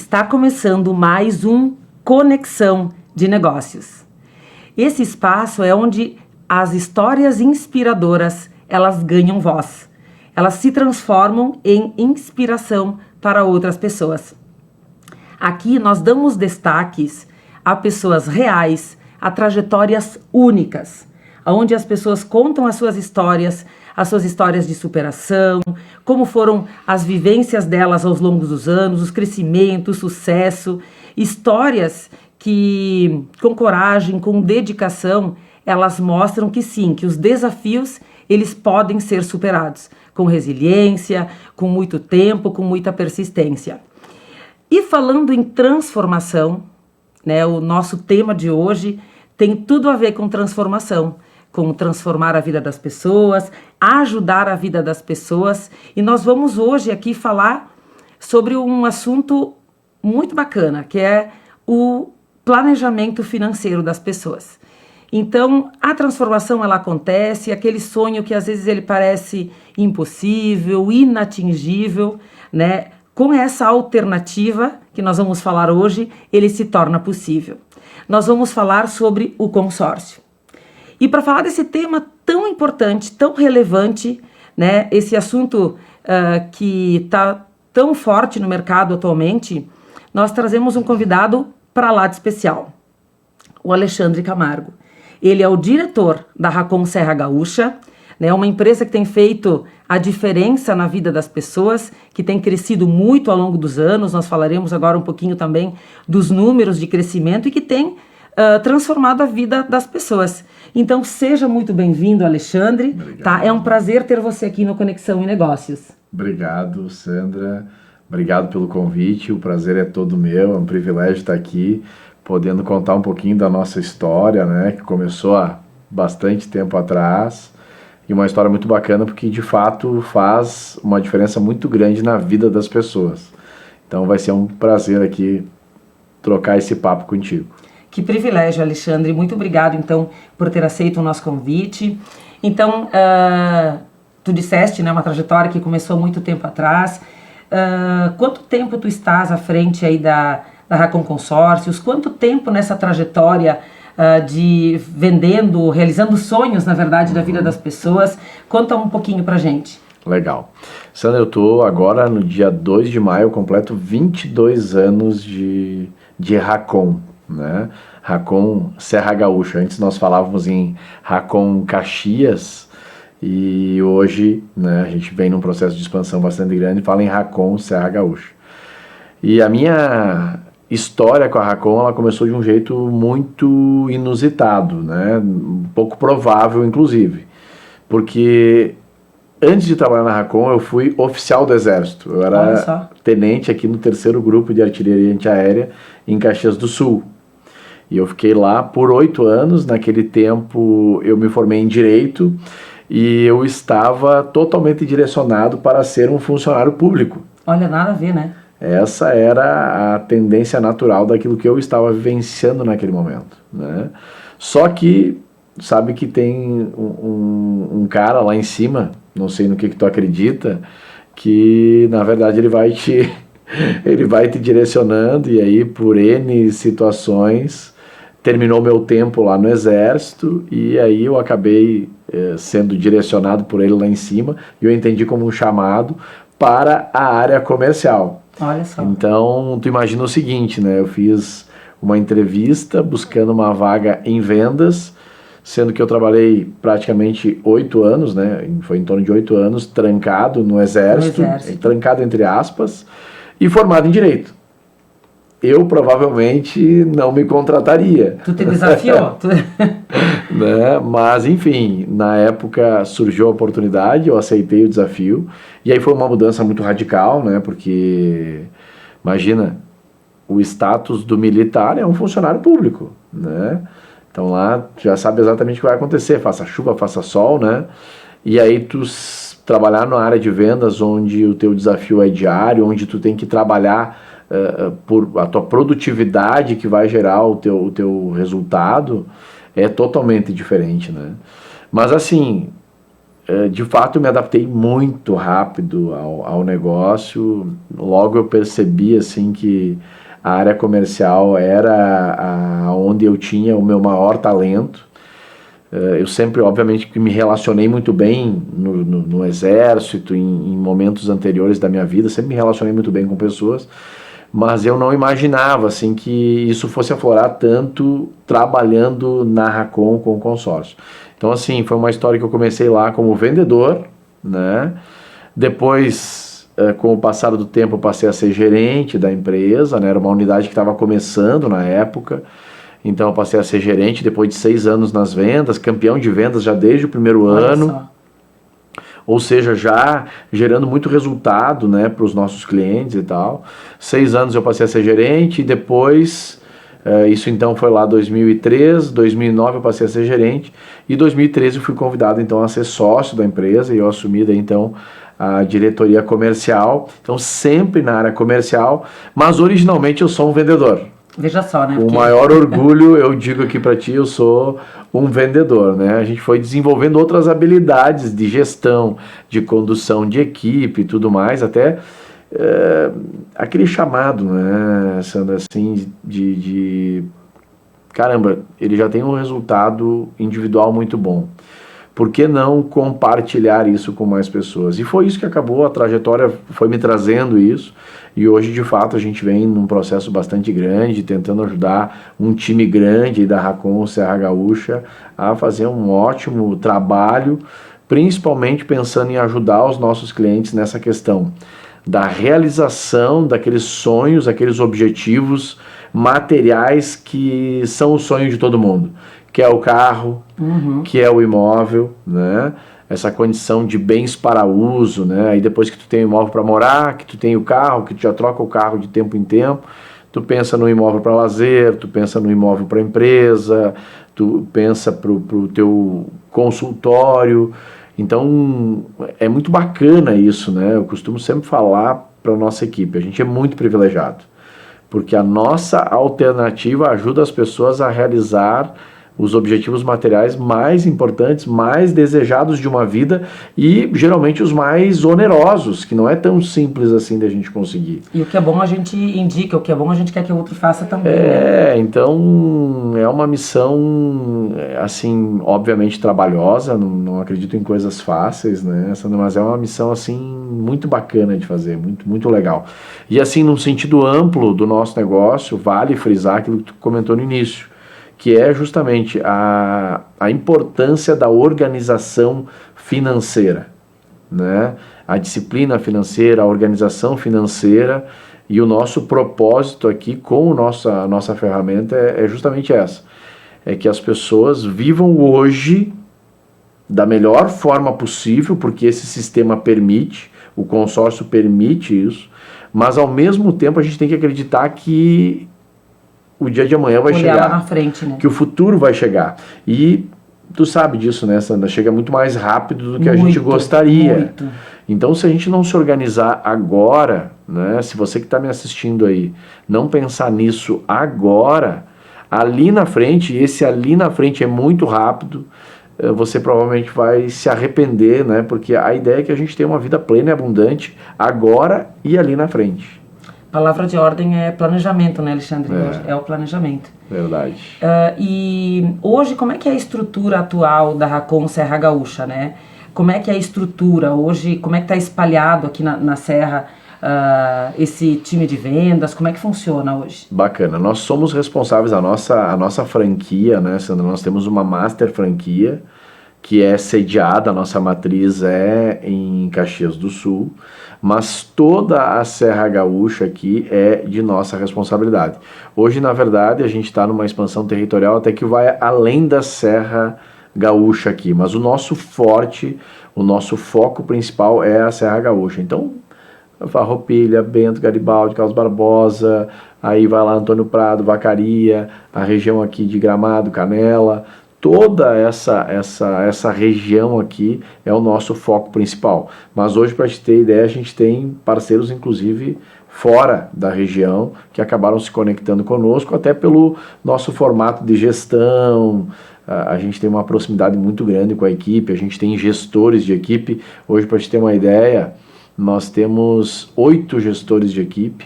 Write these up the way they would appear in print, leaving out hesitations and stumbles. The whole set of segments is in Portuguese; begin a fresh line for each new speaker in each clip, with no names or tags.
Está começando mais um Conexão de Negócios. Esse espaço é onde as histórias inspiradoras, elas ganham voz. Elas se transformam em inspiração para outras pessoas. Aqui nós damos destaques a pessoas reais, a trajetórias únicas, onde as pessoas contam as suas histórias de superação, como foram as vivências delas ao longo dos anos, os crescimentos, o sucesso, histórias que, com coragem, com dedicação, elas mostram que sim, que os desafios, eles podem ser superados, com resiliência, com muito tempo, com muita persistência. E falando em transformação, né, o nosso tema de hoje tem tudo a ver com transformação, com transformar a vida das pessoas, ajudar a vida das pessoas. E nós vamos hoje aqui falar sobre um assunto muito bacana, que é o planejamento financeiro das pessoas. Então, a transformação, ela acontece, aquele sonho que às vezes ele parece impossível, inatingível, né? Com essa alternativa que nós vamos falar hoje, ele se torna possível. Nós vamos falar sobre o consórcio. E para falar desse tema tão importante, tão relevante, né, esse assunto que está tão forte no mercado atualmente, nós trazemos um convidado para lá de especial, o Alexandre Camargo. Ele é o diretor da Racon Serra Gaúcha, né, uma empresa que tem feito a diferença na vida das pessoas, que tem crescido muito ao longo dos anos. Nós falaremos agora um pouquinho também dos números de crescimento e que tem transformado a vida das pessoas. Então, seja muito bem-vindo, Alexandre. Tá? É um prazer ter você aqui no Conexão em Negócios.
Obrigado, Sandra. Obrigado pelo convite. O prazer é todo meu. É um privilégio estar aqui, podendo contar um pouquinho da nossa história, né, que começou há bastante tempo atrás. E uma história muito bacana, porque de fato faz uma diferença muito grande na vida das pessoas. Então vai ser um prazer aqui trocar esse papo contigo.
Que privilégio, Alexandre. Muito obrigado, então, por ter aceito o nosso convite. Então, tu disseste, né, uma trajetória que começou muito tempo atrás. Quanto tempo tu estás à frente aí da Racon Consórcios? Quanto tempo nessa trajetória de vendendo, realizando sonhos, na verdade, da vida das pessoas? Conta um pouquinho pra gente.
Legal. Sandra, eu tô agora no dia 2 de maio, eu completo 22 anos de Racon, né? Racon Serra Gaúcha. Antes nós falávamos em Racon Caxias e hoje, né, a gente vem num processo de expansão bastante grande e fala em Racon Serra Gaúcha. E a minha história com a Racon, ela começou de um jeito muito inusitado, né? Um pouco provável, inclusive, porque antes de trabalhar na Racon, eu fui oficial do Exército. Eu era tenente aqui no 3º Grupo de Artilharia Antiaérea em Caxias do Sul. E eu fiquei lá por 8 anos. Naquele tempo eu me formei em Direito e eu estava totalmente direcionado para ser um funcionário público.
Olha, nada a ver, né?
Essa era a tendência natural daquilo que eu estava vivenciando naquele momento, né? Só que, sabe que tem um cara lá em cima, não sei no que tu acredita, que na verdade ele vai te direcionando, e aí por N situações terminou meu tempo lá no Exército, e aí eu acabei sendo direcionado por ele lá em cima, e eu entendi como um chamado para a área comercial.
Olha só.
Então, tu imagina o seguinte, né? Eu fiz uma entrevista buscando uma vaga em vendas, sendo que eu trabalhei praticamente 8 anos, né? Foi em torno de 8 anos, trancado no Exército. Trancado entre aspas, e formado em Direito. Eu provavelmente não me contrataria.
Tu te desafiou?
Né? Mas, enfim, na época surgiu a oportunidade, eu aceitei o desafio, e aí foi uma mudança muito radical, né? Porque, imagina, o status do militar é um funcionário público, né? Então lá já sabe exatamente o que vai acontecer, faça chuva, faça sol, né? E aí tu trabalhar na área de vendas, onde o teu desafio é diário, onde tu tem que trabalhar por a tua produtividade que vai gerar o teu resultado, é totalmente diferente, né? Mas assim, de fato eu me adaptei muito rápido ao negócio. Logo eu percebi assim que a área comercial era onde eu tinha o meu maior talento. Eu sempre, obviamente, que me relacionei muito bem no exército, em momentos anteriores da minha vida, sempre me relacionei muito bem com pessoas, mas eu não imaginava assim que isso fosse aflorar tanto trabalhando na Racon com o consórcio. Então, assim, foi uma história que eu comecei lá como vendedor, né? Depois, com o passar do tempo, eu passei a ser gerente da empresa, né? Era uma unidade que estava começando na época. Então eu passei a ser gerente depois de 6 anos nas vendas, campeão de vendas já desde o primeiro ano, ou seja, já gerando muito resultado, né, para os nossos clientes e tal. 6 anos eu passei a ser gerente e depois, isso então foi lá 2003, 2009 eu passei a ser gerente e 2013 eu fui convidado então a ser sócio da empresa e eu assumi daí então a diretoria comercial, então sempre na área comercial, mas originalmente eu sou um vendedor.
Veja só, né?
O maior orgulho, eu digo aqui para ti, eu sou um vendedor, né? A gente foi desenvolvendo outras habilidades de gestão, de condução de equipe e tudo mais, até aquele chamado, né, Sandra, assim, caramba, ele já tem um resultado individual muito bom. Por que não compartilhar isso com mais pessoas? E foi isso que acabou, a trajetória foi me trazendo isso, e hoje, de fato, a gente vem num processo bastante grande, tentando ajudar um time grande da Racon Serra Gaúcha a fazer um ótimo trabalho, principalmente pensando em ajudar os nossos clientes nessa questão da realização daqueles sonhos, aqueles objetivos materiais que são o sonho de todo mundo, que é o carro, que é o imóvel, né? Essa condição de bens para uso, né? Aí depois que tu tem o imóvel para morar, que tu tem o carro, que tu já troca o carro de tempo em tempo, tu pensa no imóvel para lazer, tu pensa no imóvel para empresa, tu pensa pro teu consultório. Então é muito bacana isso, né? Eu costumo sempre falar para a nossa equipe, a gente é muito privilegiado, porque a nossa alternativa ajuda as pessoas a realizar os objetivos materiais mais importantes, mais desejados de uma vida e geralmente os mais onerosos, que não é tão simples assim da gente conseguir.
E o que é bom a gente indica, o que é bom a gente quer que o outro faça também.
Então é uma missão, assim, obviamente trabalhosa, não acredito em coisas fáceis, né, mas é uma missão, assim, muito bacana de fazer, muito, muito legal. E assim, num sentido amplo do nosso negócio, vale frisar aquilo que tu comentou no início, que é justamente a importância da organização financeira, né? A disciplina financeira, a organização financeira, e o nosso propósito aqui com a nossa ferramenta é justamente essa, é que as pessoas vivam hoje da melhor forma possível, porque esse sistema permite, o consórcio permite isso, mas ao mesmo tempo a gente tem que acreditar que o dia de amanhã vai chegar,
lá na frente, né?
Que o futuro vai chegar. E tu sabe disso, né, Sandra? Chega muito mais rápido do que a gente gostaria.
Muito.
Então, se a gente não se organizar agora, né, se você que está me assistindo aí, não pensar nisso agora, ali na frente, e esse ali na frente é muito rápido, você provavelmente vai se arrepender, né? Porque a ideia é que a gente tenha uma vida plena e abundante agora e ali na frente.
Palavra de ordem é planejamento, né, Alexandre? É o planejamento.
Verdade.
E hoje, como é que é a estrutura atual da Racon Serra Gaúcha, né? Como é que é a estrutura hoje? Como é que está espalhado aqui na Serra esse time de vendas? Como é que funciona hoje?
Bacana. Nós somos responsáveis, a nossa franquia, né, Sandra? Nós temos uma master franquia que é sediada, a nossa matriz é em Caxias do Sul, mas toda a Serra Gaúcha aqui é de nossa responsabilidade. Hoje, na verdade, a gente está numa expansão territorial até que vai além da Serra Gaúcha aqui, mas o nosso forte, o nosso foco principal é a Serra Gaúcha. Então, Farroupilha, Bento, Garibaldi, Carlos Barbosa, aí vai lá Antônio Prado, Vacaria, a região aqui de Gramado, Canela, toda essa região aqui é o nosso foco principal. Mas hoje, para te ter ideia, a gente tem parceiros, inclusive, fora da região que acabaram se conectando conosco, até pelo nosso formato de gestão. A gente tem uma proximidade muito grande com a equipe, a gente tem gestores de equipe. Hoje, para a gente ter uma ideia, nós temos 8 gestores de equipe,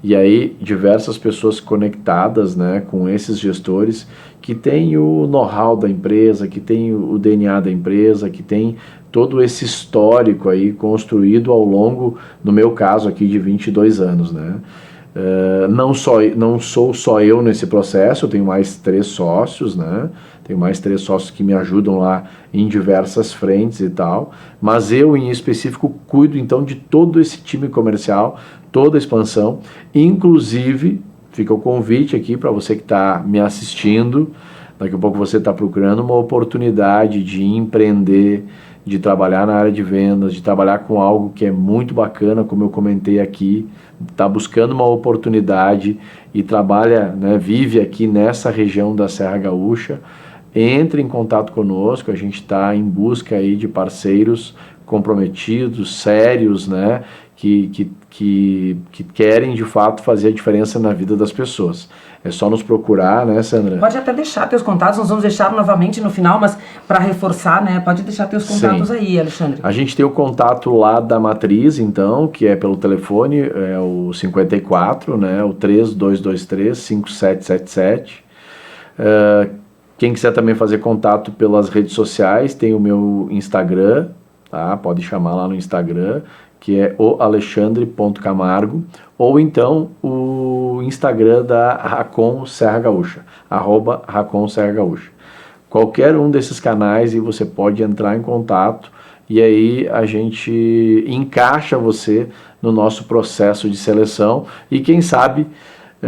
e aí diversas pessoas conectadas, né, com esses gestores que têm o know-how da empresa, que têm o DNA da empresa, que tem todo esse histórico aí construído ao longo, no meu caso aqui, de 22 anos, né? Não sou só eu nesse processo, eu tenho mais 3 sócios, né? Tenho mais 3 sócios que me ajudam lá em diversas frentes e tal, mas eu em específico cuido então de todo esse time comercial, toda a expansão, inclusive fica o convite aqui para você que está me assistindo, daqui a pouco você está procurando uma oportunidade de empreender, de trabalhar na área de vendas, de trabalhar com algo que é muito bacana, como eu comentei aqui, está buscando uma oportunidade e trabalha, né, vive aqui nessa região da Serra Gaúcha, entre em contato conosco, a gente está em busca aí de parceiros comprometidos, sérios, né, que querem de fato fazer a diferença na vida das pessoas. É só nos procurar, né, Sandra?
Pode até deixar teus contatos, nós vamos deixar novamente no final, mas para reforçar, né, pode deixar teus contatos. Sim. Aí, Alexandre.
A gente tem o contato lá da matriz, então, que é pelo telefone, é o 54, né, o 3223-5777. Quem quiser também fazer contato pelas redes sociais, tem o meu Instagram, tá? Pode chamar lá no Instagram, que é o alexandre.camargo, ou então o Instagram da Racon Serra Gaúcha, @Racon Serra Gaúcha. Qualquer um desses canais e você pode entrar em contato e aí a gente encaixa você no nosso processo de seleção e quem sabe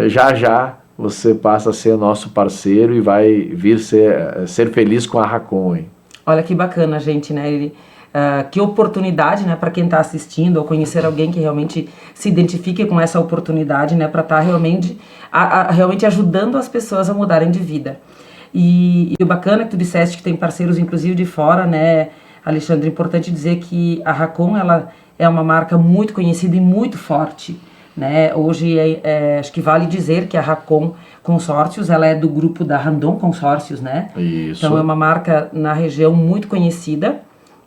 já você passa a ser nosso parceiro e vai vir ser feliz com a Racon, hein?
Olha que bacana, gente, né? Que oportunidade, né, para quem está assistindo ou conhecer alguém que realmente se identifique com essa oportunidade, né, para estar realmente ajudando as pessoas a mudarem de vida. E o bacana é que tu disseste que tem parceiros inclusive de fora, né, Alexandre, importante dizer que a Racon, ela é uma marca muito conhecida e muito forte, né. Hoje acho que vale dizer que a Racon Consórcios, ela é do grupo da Randon Consórcios, né.
Isso.
Então é uma marca na região muito conhecida,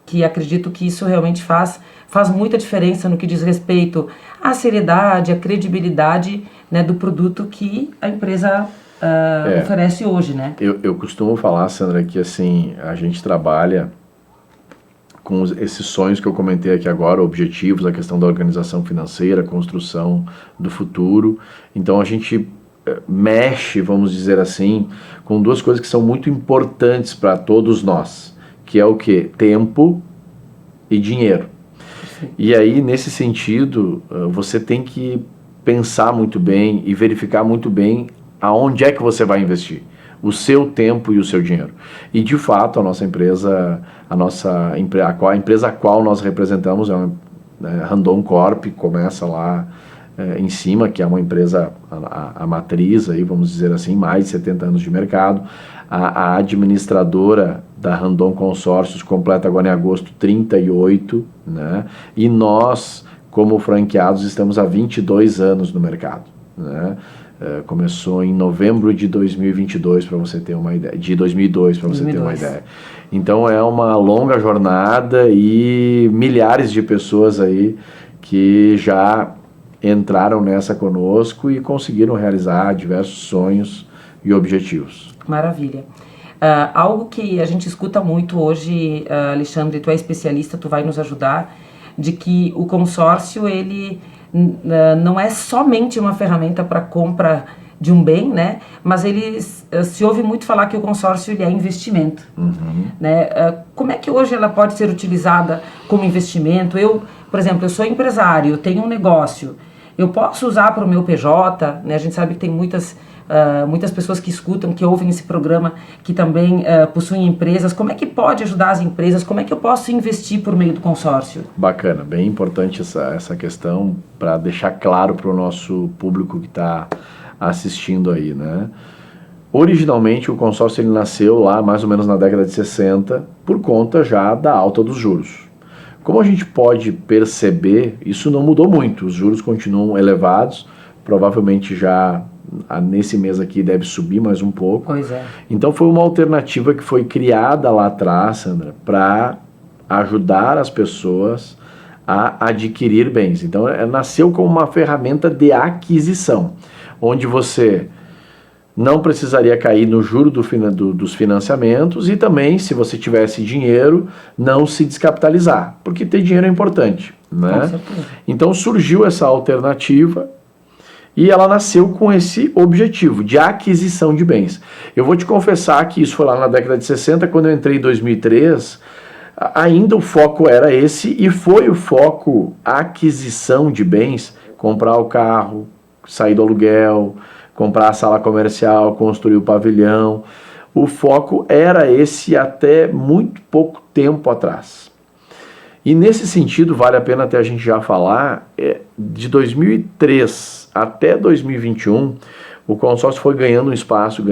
que acredito que isso realmente faz muita diferença no que diz respeito à seriedade, à credibilidade, né, do produto que a empresa oferece hoje, né?
Eu costumo falar, Sandra, que assim, a gente trabalha com esses sonhos que eu comentei aqui agora, objetivos, a questão da organização financeira, construção do futuro. Então a gente mexe, vamos dizer assim, com 2 coisas que são muito importantes para todos nós, que é o quê? Tempo e dinheiro. Sim. E aí, nesse sentido, você tem que pensar muito bem e verificar muito bem aonde é que você vai investir o seu tempo e o seu dinheiro. E, de fato, a empresa a qual nós representamos é uma Randon Corp, começa lá em cima, que é uma empresa, a matriz, aí, vamos dizer assim, mais de 70 anos de mercado. A administradora da Randon Consórcios completa agora em agosto 38, né? E nós, como franqueados, estamos há 22 anos no mercado, né? Começou em novembro de 2022, para você ter uma ideia, de 2002, para você ter uma ideia. Então é uma longa jornada e milhares de pessoas aí que já entraram nessa conosco e conseguiram realizar diversos sonhos e objetivos.
Maravilha. Algo que a gente escuta muito hoje, Alexandre, tu é especialista, tu vai nos ajudar, de que o consórcio, ele não é somente uma ferramenta para compra de um bem, né? Mas se ouve muito falar que o consórcio ele é investimento, né? Como é que hoje ela pode ser utilizada como investimento? Por exemplo, eu sou empresário, eu tenho um negócio, eu posso usar para o meu PJ, né? A gente sabe que tem muitas pessoas que escutam, que ouvem esse programa, que também possuem empresas. Como é que pode ajudar as empresas? Como é que eu posso investir por meio do consórcio?
Bacana, bem importante essa questão para deixar claro para o nosso público que está assistindo aí, né? Originalmente o consórcio ele nasceu lá mais ou menos na década de 60 por conta já da alta dos juros. Como a gente pode perceber, isso não mudou muito, os juros continuam elevados, provavelmente já nesse mês aqui deve subir mais um pouco.
Pois é.
Então foi uma alternativa que foi criada lá atrás, Sandra, para ajudar as pessoas a adquirir bens. Então nasceu como uma ferramenta de aquisição, onde você não precisaria cair no juro dos financiamentos e também, se você tivesse dinheiro, não se descapitalizar, porque ter dinheiro é importante, né? Então surgiu essa alternativa e ela nasceu com esse objetivo de aquisição de bens. Eu vou te confessar que isso foi lá na década de 60, quando eu entrei em 2003, ainda o foco era esse e foi o foco aquisição de bens, comprar o carro, sair do aluguel, comprar a sala comercial, construir o pavilhão. O foco era esse até muito pouco tempo atrás. E nesse sentido, vale a pena até a gente já falar, de 2003 até 2021, o consórcio foi ganhando espaço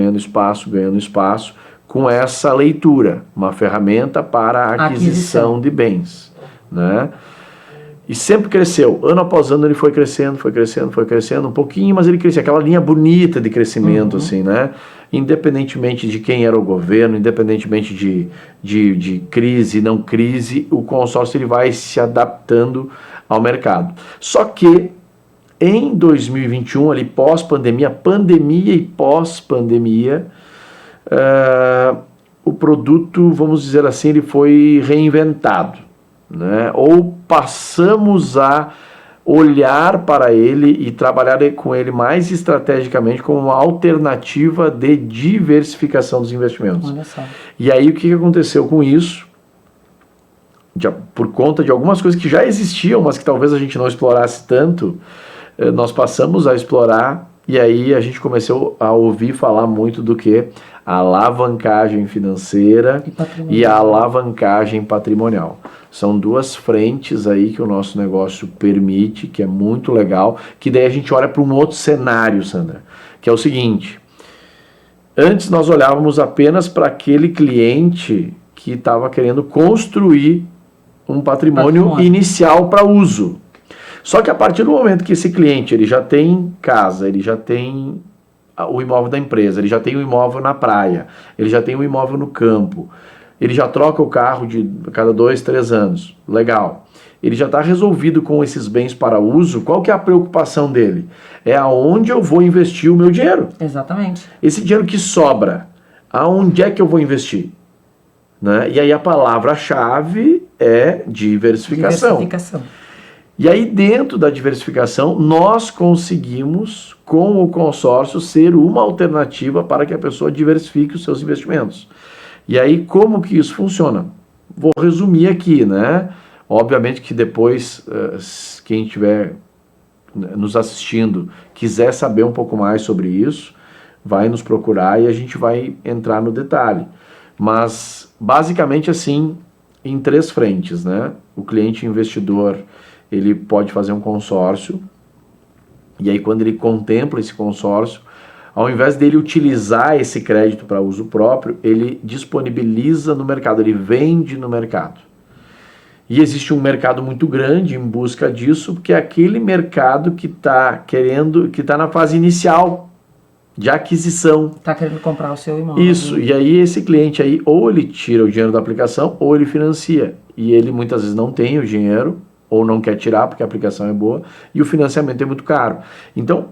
com essa leitura, uma ferramenta para a aquisição de bens, né? E sempre cresceu, ano após ano ele foi crescendo, um pouquinho, mas ele crescia, aquela linha bonita de crescimento, assim, né? Independentemente de quem era o governo, independentemente de crise, não crise, o consórcio ele vai se adaptando ao mercado. Só que em 2021, ali pós-pandemia, pandemia e pós-pandemia, o produto, vamos dizer assim, ele foi reinventado, né? Ou passamos a olhar para ele e trabalhar com ele mais estrategicamente como uma alternativa de diversificação dos investimentos.
Olha só.
E aí o que aconteceu com isso? Por conta de algumas coisas que já existiam, mas que talvez a gente não explorasse tanto, nós passamos a explorar e aí a gente começou a ouvir falar muito do que? A alavancagem financeira e a alavancagem patrimonial. São duas frentes aí que o nosso negócio permite, que é muito legal, que daí a gente olha para um outro cenário, Sandra, que é o seguinte: antes nós olhávamos apenas para aquele cliente que estava querendo construir um patrimônio inicial para uso. Só que a partir do momento que esse cliente ele já tem casa, ele já tem o imóvel da empresa, ele já tem o imóvel na praia, ele já tem o imóvel no campo, ele já troca o carro de cada 2, 3 anos, legal. Ele já está resolvido com esses bens para uso, qual que é a preocupação dele? É aonde eu vou investir o meu dinheiro.
Exatamente.
Esse dinheiro que sobra, aonde é que eu vou investir? Né? E aí a palavra-chave é diversificação. E aí dentro da diversificação, nós conseguimos, com o consórcio, ser uma alternativa para que a pessoa diversifique os seus investimentos. E aí como que isso funciona? Vou resumir aqui, né? Obviamente que depois, quem estiver nos assistindo, quiser saber um pouco mais sobre isso, vai nos procurar e a gente vai entrar no detalhe. Mas basicamente assim, em 3 frentes, né? O cliente investidor, ele pode fazer um consórcio, e aí quando ele contempla esse consórcio, ao invés dele utilizar esse crédito para uso próprio, ele disponibiliza no mercado, ele vende no mercado. E existe um mercado muito grande em busca disso, porque é aquele mercado que está na fase inicial de aquisição.
Está querendo comprar o seu imóvel.
Isso, e aí esse cliente aí, ou ele tira o dinheiro da aplicação, ou ele financia. E ele muitas vezes não tem o dinheiro, ou não quer tirar porque a aplicação é boa, e o financiamento é muito caro. Então,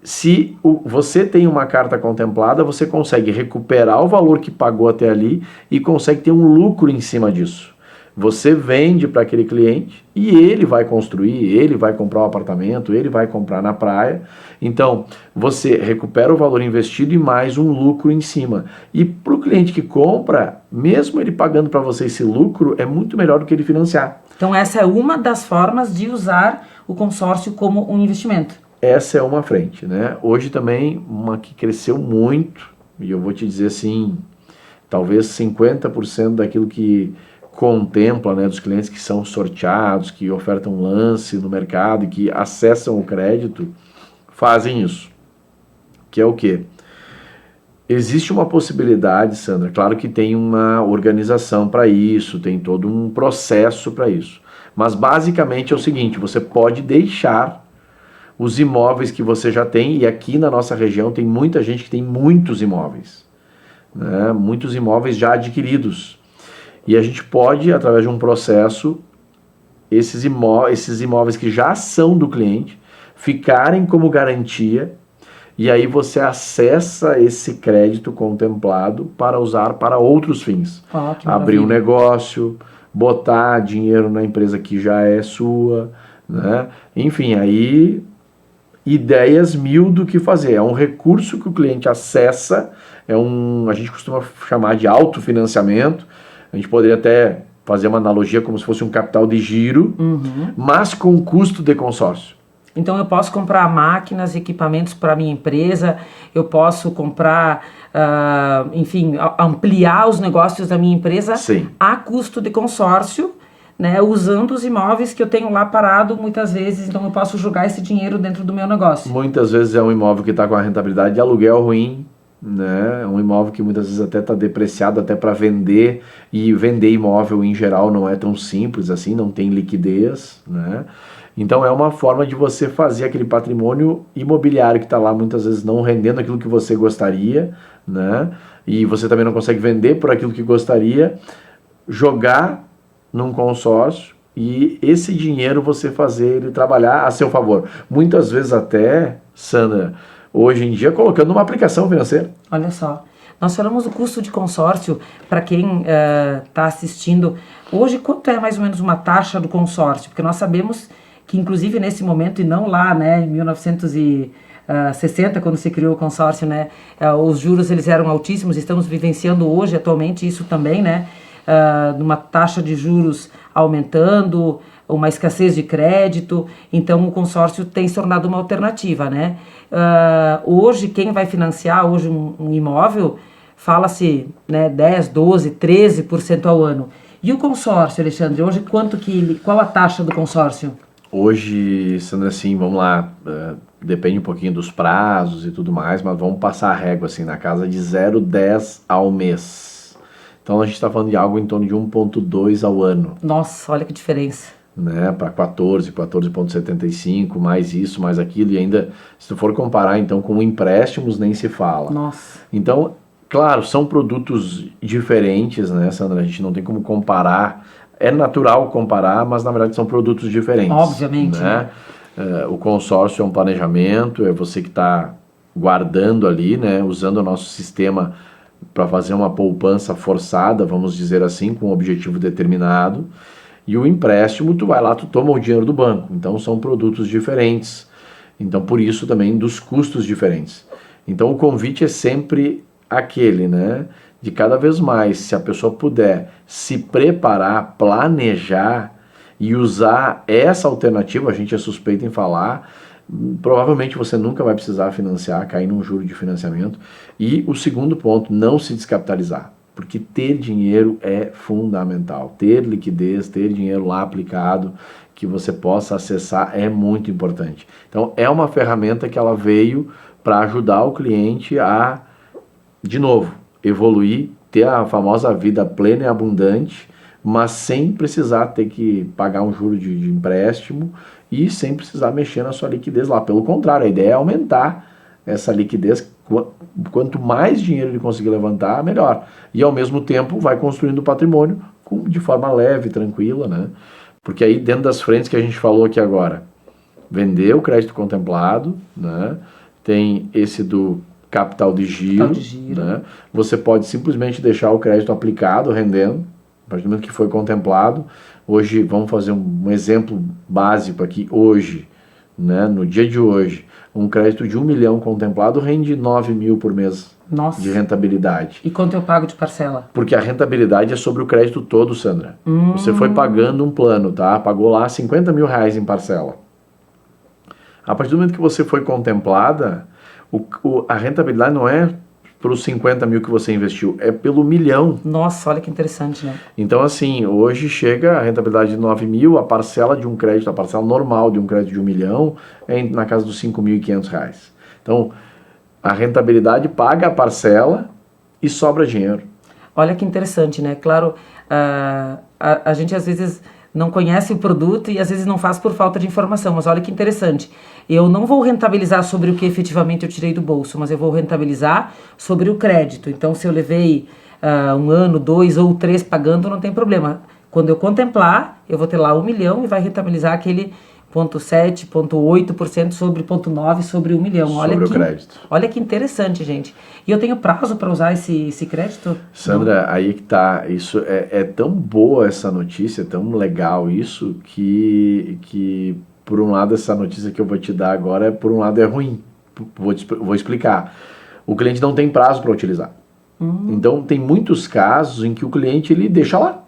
se você tem uma carta contemplada, você consegue recuperar o valor que pagou até ali e consegue ter um lucro em cima disso. Você vende para aquele cliente e ele vai construir, ele vai comprar um apartamento, ele vai comprar na praia. Então, você recupera o valor investido e mais um lucro em cima. E para o cliente que compra, mesmo ele pagando para você esse lucro, é muito melhor do que ele financiar.
Então, essa é uma das formas de usar o consórcio como um investimento.
Essa é uma frente, né? Hoje também, uma que cresceu muito, e eu vou te dizer assim, talvez 50% daquilo que contempla, né, dos clientes que são sorteados, que ofertam lance no mercado e que acessam o crédito, fazem isso. Que é o quê? Existe uma possibilidade, Sandra, claro que tem uma organização para isso, tem todo um processo para isso. Mas basicamente é o seguinte, você pode deixar os imóveis que você já tem, e aqui na nossa região tem muita gente que tem muitos imóveis, né? Muitos imóveis já adquiridos. E a gente pode, através de um processo, esses imóveis que já são do cliente, ficarem como garantia, e aí você acessa esse crédito contemplado para usar para outros fins. Abrir um negócio, botar dinheiro na empresa que já é sua, né? Enfim, aí ideias mil do que fazer. É um recurso que o cliente acessa, a gente costuma chamar de autofinanciamento. A gente poderia até fazer uma analogia como se fosse um capital de giro, mas com custo de consórcio.
Então eu posso comprar máquinas, equipamentos para a minha empresa, eu posso comprar, enfim, ampliar os negócios da minha empresa a custo de consórcio, né, usando os imóveis que eu tenho lá parado muitas vezes, então eu posso jogar esse dinheiro dentro do meu negócio.
Muitas vezes é um imóvel que está com a rentabilidade de aluguel ruim, né? Um imóvel que muitas vezes até está depreciado até para vender, e vender imóvel em geral não é tão simples assim, não tem liquidez, né? Então é uma forma de você fazer aquele patrimônio imobiliário que está lá muitas vezes não rendendo aquilo que você gostaria, né? E você também não consegue vender por aquilo que gostaria, jogar num consórcio e esse dinheiro você fazer ele trabalhar a seu favor. Muitas vezes até, Sandra, hoje em dia colocando uma aplicação financeira.
Olha só, nós falamos do custo de consórcio para quem está assistindo. Hoje, quanto é mais ou menos uma taxa do consórcio? Porque nós sabemos que inclusive nesse momento, e não lá, né, em 1960, quando se criou o consórcio, né, os juros eles eram altíssimos, estamos vivenciando hoje, atualmente, isso também, né, numa taxa de juros aumentando, uma escassez de crédito, então o consórcio tem se tornado uma alternativa, né. Hoje, quem vai financiar hoje um imóvel, fala-se, né, 10, 12, 13% ao ano. E o consórcio, Alexandre, hoje qual a taxa do consórcio?
Hoje, Sandra, assim, vamos lá, depende um pouquinho dos prazos e tudo mais, mas vamos passar a régua, assim, na casa de 0,10 ao mês. Então a gente está falando de algo em torno de 1,2 ao ano.
Nossa, olha que diferença.
Né, para 14,75, mais isso, mais aquilo, e ainda, se tu for comparar, então, com empréstimos, nem se fala.
Nossa.
Então, claro, são produtos diferentes, né, Sandra? A gente não tem como comparar. É natural comparar, mas na verdade são produtos diferentes.
Obviamente.
Né? O consórcio é um planejamento, é você que está guardando ali, né, usando o nosso sistema para fazer uma poupança forçada, vamos dizer assim, com um objetivo determinado. E o empréstimo, tu vai lá, tu toma o dinheiro do banco. Então são produtos diferentes. Então por isso também dos custos diferentes. Então o convite é sempre aquele, né? De cada vez mais, se a pessoa puder se preparar, planejar e usar essa alternativa, a gente é suspeito em falar, provavelmente você nunca vai precisar financiar, cair num juro de financiamento. E o segundo ponto, não se descapitalizar, porque ter dinheiro é fundamental. Ter liquidez, ter dinheiro lá aplicado, que você possa acessar, é muito importante. Então é uma ferramenta que ela veio para ajudar o cliente a, de novo, evoluir, ter a famosa vida plena e abundante, mas sem precisar ter que pagar um juro de empréstimo e sem precisar mexer na sua liquidez lá. Pelo contrário, a ideia é aumentar essa liquidez. Quanto mais dinheiro ele conseguir levantar, melhor. E ao mesmo tempo vai construindo patrimônio de forma leve, tranquila, né? Porque aí dentro das frentes que a gente falou aqui agora, vender o crédito contemplado, né? Tem esse do capital de giro, né? Você pode simplesmente deixar o crédito aplicado, rendendo, a partir do momento que foi contemplado. Hoje, vamos fazer um exemplo básico aqui, hoje, né? No dia de hoje, um crédito de 1 milhão contemplado rende 9 mil por mês.
Nossa.
De rentabilidade.
E quanto eu pago de parcela?
Porque a rentabilidade é sobre o crédito todo, Sandra. Você foi pagando um plano, tá? Pagou lá 50 mil reais em parcela. A partir do momento que você foi contemplada, a rentabilidade não é pelos 50 mil que você investiu, é pelo milhão.
Nossa, olha que interessante, né?
Então, assim, hoje chega a rentabilidade de 9 mil, a parcela de um crédito, a parcela normal de um crédito de 1 milhão é na casa dos 5.500 reais. Então, A rentabilidade paga a parcela e sobra dinheiro.
Olha que interessante, né? Claro, a gente às vezes não conhece o produto e às vezes não faz por falta de informação, mas olha que interessante. Eu não vou rentabilizar sobre o que efetivamente eu tirei do bolso, mas eu vou rentabilizar sobre o crédito. Então, se eu levei 1 ano, 2 ou 3 pagando, não tem problema. Quando eu contemplar, eu vou ter lá 1 milhão e vai rentabilizar aquele 0,7%, 0,8% sobre 0,9% sobre 1 milhão.
Sobre o crédito.
Olha que interessante, gente. E eu tenho prazo para usar esse crédito?
Sandra, não. Aí que tá. Isso é tão boa essa notícia, é tão legal isso, que por um lado essa notícia que eu vou te dar agora, por um lado é ruim. Vou explicar. O cliente não tem prazo para utilizar. Então tem muitos casos em que o cliente ele deixa lá.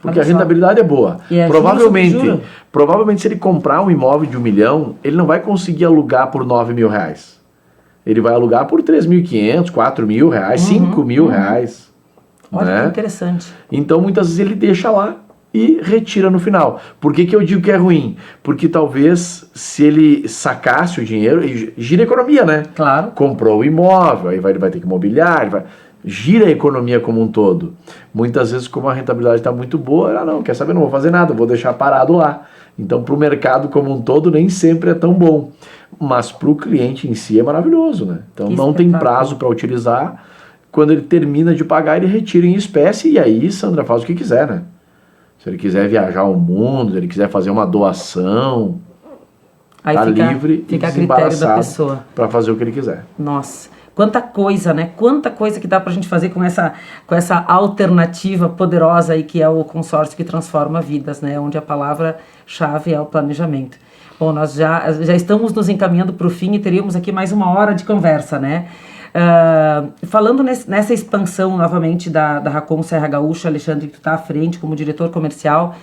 Porque a rentabilidade é boa. Provavelmente se ele comprar um imóvel de 1 milhão, ele não vai conseguir alugar por 9 mil reais. Ele vai alugar por 3.500, 4 mil reais, 5 mil reais.
Olha
né?
Que interessante.
Então muitas vezes ele deixa lá e retira no final. Por que eu digo que é ruim? Porque talvez se ele sacasse o dinheiro, gira a economia, né?
Claro.
Comprou o imóvel, aí ele vai ter que mobiliar, gira a economia como um todo. Muitas vezes, como a rentabilidade está muito boa, não, quer saber, não vou fazer nada, vou deixar parado lá. Então, para o mercado como um todo, nem sempre é tão bom. Mas para o cliente em si é maravilhoso, né? Então, não tem prazo para utilizar. Quando ele termina de pagar, ele retira em espécie e aí, Sandra, faz o que quiser, né? Se ele quiser viajar ao mundo, se ele quiser fazer uma doação,
aí
tá
fica,
livre
fica
e
a critério da pessoa
para fazer o que ele quiser.
Nossa, quanta coisa, né? Quanta coisa que dá pra gente fazer com essa alternativa poderosa aí que é o consórcio que transforma vidas, né? Onde a palavra-chave é o planejamento. Bom, nós já estamos nos encaminhando para o fim e teríamos aqui mais 1 hora de conversa, né? Falando nessa expansão novamente da Racon Serra Gaúcha, Alexandre, que tu está à frente como diretor comercial,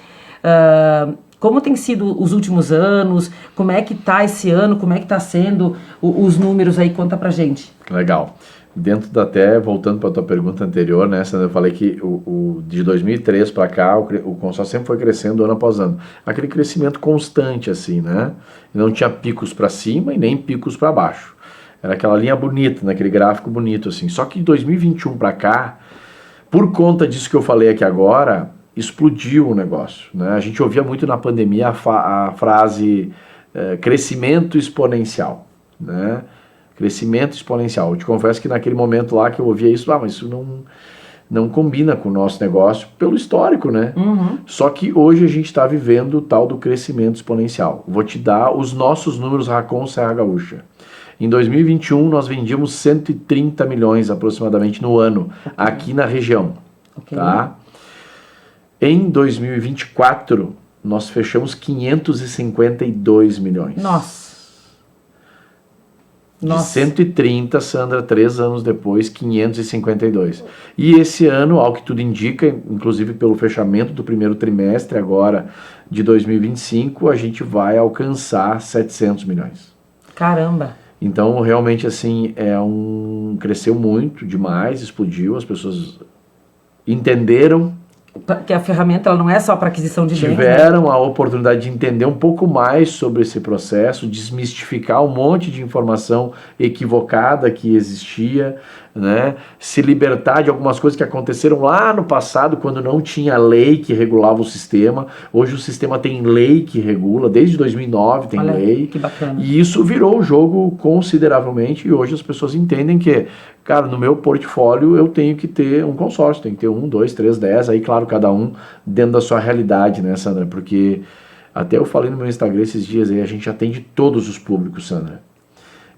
como tem sido os últimos anos, como é que está esse ano, como é que está sendo os números aí, conta pra gente.
Legal. Dentro até, voltando para a tua pergunta anterior, né, Sandra, eu falei que de 2003 para cá, o consórcio sempre foi crescendo ano após ano. Aquele crescimento constante, assim, né? Não tinha picos para cima e nem picos para baixo. Era aquela linha bonita, né, aquele gráfico bonito, assim. Só que de 2021 para cá, por conta disso que eu falei aqui agora, explodiu o negócio, né? A gente ouvia muito na pandemia a frase crescimento exponencial, né? Crescimento exponencial. Eu te confesso que naquele momento lá que eu ouvia isso, mas isso não combina com o nosso negócio, pelo histórico, né? Só que hoje a gente está vivendo o tal do crescimento exponencial. Vou te dar os nossos números Racon Serra Gaúcha. Em 2021, nós vendíamos 130 milhões aproximadamente no ano, aqui na região. Tá? Em 2024, nós fechamos 552 milhões.
Nossa.
De 130, Sandra, 3 anos depois, 552. E esse ano, ao que tudo indica, inclusive pelo fechamento do primeiro trimestre agora de 2025, a gente vai alcançar 700 milhões.
Caramba!
Então, realmente, assim, cresceu muito, demais, explodiu, as pessoas entenderam.
Que a ferramenta ela não é só para aquisição de bens.
Tiveram a oportunidade de entender um pouco mais sobre esse processo, desmistificar um monte de informação equivocada que existia, né? Se libertar de algumas coisas que aconteceram lá no passado, quando não tinha lei que regulava o sistema. Hoje o sistema tem lei que regula, desde 2009 tem lei.
Que bacana.
E isso virou o jogo consideravelmente e hoje as pessoas entendem que, cara, no meu portfólio eu tenho que ter um consórcio, tem que ter 1, 2, 3, 10, aí claro, cada um dentro da sua realidade, né, Sandra? Porque até eu falei no meu Instagram esses dias aí, a gente atende todos os públicos, Sandra.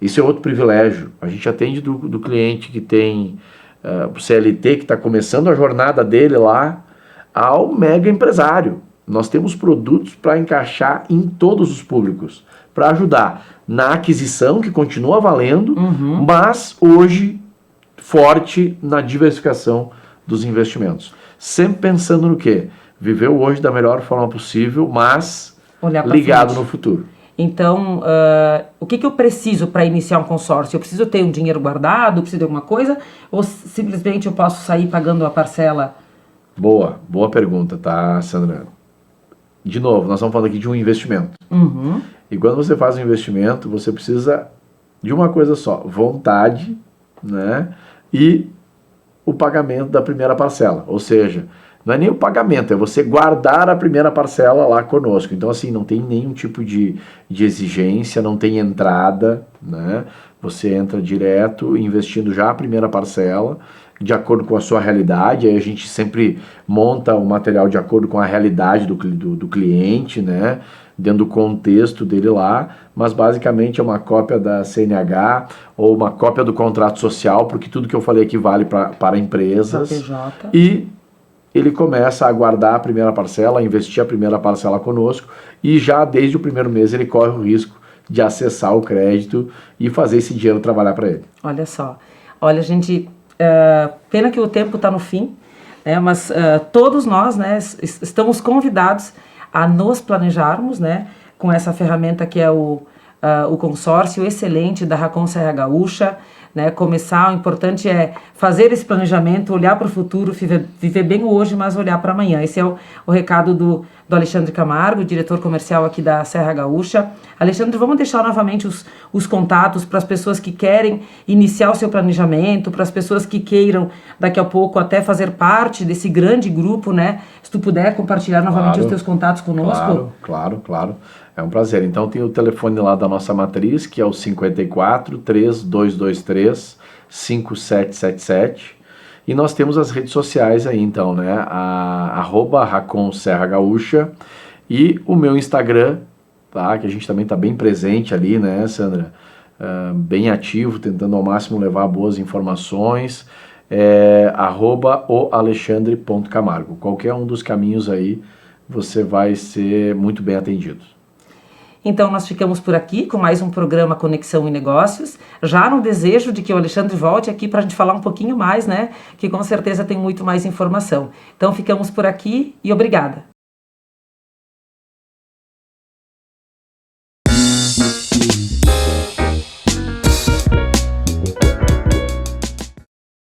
Isso é outro privilégio. A gente atende do cliente que tem o CLT, que está começando a jornada dele lá, ao mega empresário. Nós temos produtos para encaixar em todos os públicos, para ajudar na aquisição, que continua valendo, mas hoje forte na diversificação dos investimentos. Sempre pensando no quê? Viver hoje da melhor forma possível, mas ligado no futuro.
Então, o que eu preciso para iniciar um consórcio? Eu preciso ter um dinheiro guardado, preciso de alguma coisa? Ou simplesmente eu posso sair pagando a parcela?
Boa pergunta, tá, Sandra? De novo, nós estamos falando aqui de um investimento. E quando você faz um investimento, você precisa de uma coisa só, vontade, né, e o pagamento da primeira parcela, ou seja, não é nem o pagamento, é você guardar a primeira parcela lá conosco. Então, assim, não tem nenhum tipo de exigência, não tem entrada, né? Você entra direto investindo já a primeira parcela, de acordo com a sua realidade. Aí a gente sempre monta o material de acordo com a realidade do cliente, né? Dentro do contexto dele lá, mas basicamente é uma cópia da CNH ou uma cópia do contrato social, porque tudo que eu falei aqui vale para empresas.
PJ.
E ele começa a guardar a primeira parcela, a investir a primeira parcela conosco, e já desde o primeiro mês ele corre o risco de acessar o crédito e fazer esse dinheiro trabalhar para ele.
Olha só, olha, gente, pena que o tempo está no fim, né, mas todos nós, né, estamos convidados a nos planejarmos, né, com essa ferramenta que é o consórcio excelente da Racon Serra Gaúcha, né, começar, o importante é fazer esse planejamento, olhar para o futuro, viver bem o hoje, mas olhar para amanhã. Esse é o recado do Alexandre Camargo, diretor comercial aqui da Serra Gaúcha. Alexandre, vamos deixar novamente os contatos para as pessoas que querem iniciar o seu planejamento, para as pessoas que queiram daqui a pouco até fazer parte desse grande grupo, né? Se tu puder compartilhar novamente os teus contatos conosco.
Claro. É um prazer. Então tem o telefone lá da nossa matriz, que é o 54 3223 5777. E nós temos as redes sociais aí, então, né? @Racon Serra Gaúcha e o meu Instagram, tá? Que a gente também está bem presente ali, né, Sandra? Bem ativo, tentando ao máximo levar boas informações. @oalexandre.camargo. Qualquer um dos caminhos aí, você vai ser muito bem atendido.
Então, nós ficamos por aqui com mais um programa Conexão em Negócios, já no desejo de que o Alexandre volte aqui para a gente falar um pouquinho mais, né? Que com certeza tem muito mais informação. Então, ficamos por aqui e obrigada.